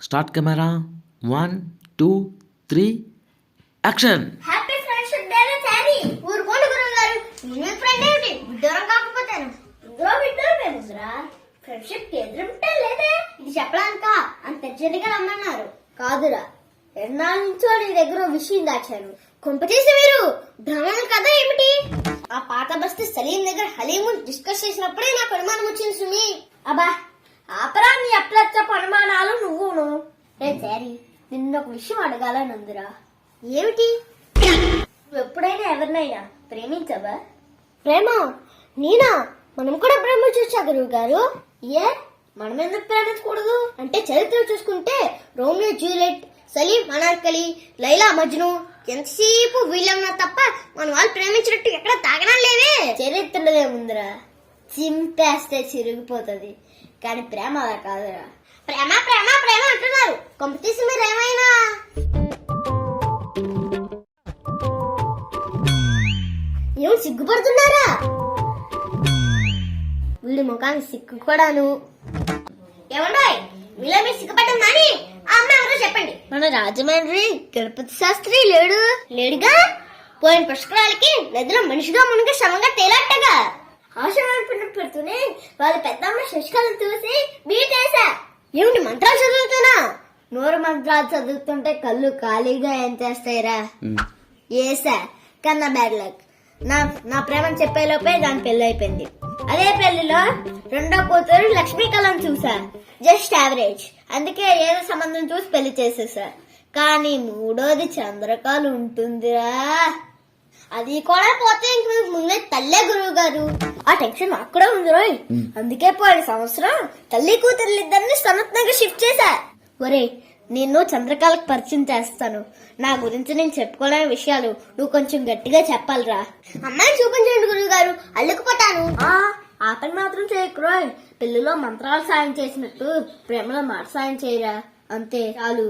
Start camera 1 2 3 action. Happy friendship day sorry ఊరుకోండి గురువు గారు. నేను ఫ్రెండ్ ఏమిటి విడ్డూరం కాకపోతాను. ఇందులో విడ్డూరం ఏముందిరా? ఫ్రెండ్షిప్ కి ఎదురుంటే లేదే. ఇది చెప్పడానిక అంత అర్జెంట్గా రమ్మన్నారు కాదురా. ఎన్నాళ్ళ నుంచో నీ దగ్గర విషయం దాచాను. కొంపచేసి మీరు భ్రమణం కదా ఏమిటి? ఆ పాత బస్తీ సలీం దగ్గర హలీము డిస్కస్ చేసినప్పుడే నాకు అనుమానం వచ్చింది సుమి. అబ్బా ఆపరా నీ అప్లచ్చపు అనుమానాలు నువ్వును. రే సారీ నిన్న ఒక విషయం అడగాలని ఉందిరా. ఏమిటి? నువ్వు ఎప్పుడైనా ఎవరినైనా ప్రేమించవా? ప్రేమ నేనా? మనం కూడా ప్రేమించొచ్చా గురువు గారు? ఏ మనం ఎందుకు ప్రేమించకూడదు? అంటే చరిత్ర చూసుకుంటే రోమియో జూలియట్, సలీం అనార్కలి, లైలా మజ్ను ఎంతసేపు వీళ్ళన్నా తప్ప మన వాళ్ళు ప్రేమించినట్టు ఎక్కడ తాగడం లేదే. చరిత్రలో ఏముందిరా, చింపేస్తే చిరిగిపోతుంది. కానీ ప్రేమ అలా కాదురా. ప్రేమ ప్రేమ ప్రేమ అంటున్నారు. కొంపతీసి మీరు ఏమైనా ఏం సిగ్గుపడుతున్నారా? వీడి ముఖానికి సిగ్గు కూడాను. ఏమండాయ్ వీళ్ళ మీరు సిగ్గుపడ్డం కానీ ఆ అమ్మాయి ఎవరో చెప్పండి. మన రాజమండ్రి గణపతి శాస్త్రి లేడుగా. పోయిన పుష్కరాలకి నదిలో మనిషిగా మునిగి సమంగా తేలాటగా. ఆశీర్వాదం పెడుతూనే వాళ్ళ పెద్దమ్మ శశికళను చూసి బీటేసా. ఏమిటి మంత్రాలు చదువుతున్నా? నోరు మంత్రాలు చదువుతుంటే కళ్ళు ఖాళీగా ఏం చేస్తాయిరా? ఏసా కన్నా బ్యాడ్ లక్. నా ప్రేమను చెప్పేలోపే దాని పెళ్లి అయిపోయింది. అదే పెళ్లిలో రెండో కూతురు లక్ష్మీకళను చూసా. జస్ట్ యావరేజ్, అందుకే ఏదో సంబంధం చూసి పెళ్లి చేసేసా. కానీ మూడోది చంద్రకళ ఉంటుందిరా. అది కూడా పోతే ఇంక మీకు ముందే తల్లే గురువు గారు. ఆ టెన్షన్ నాకు కూడా ఉంది రోయ్. అందుకే పోయిన సంవత్సరం తల్లి కూతురు ఇద్దరిని సనత్నంగా షిఫ్ట్ చేశా. ఒరే నేను చంద్రకళకు పరిచయం చేస్తాను. నా గురించి నేను చెప్పుకోలేని విషయాలు నువ్వు కొంచెం గట్టిగా చెప్పాలిరా. అమ్మాయిని చూపించండి గురువు గారు, అల్లుకుపోతాను. ఆ పని మాత్రం చేయకురోయ్. పెళ్లిలో మంత్రాలు సాయం చేసినట్టు ప్రేమలో మాట సాయం చేయరా. అంతే చాలు.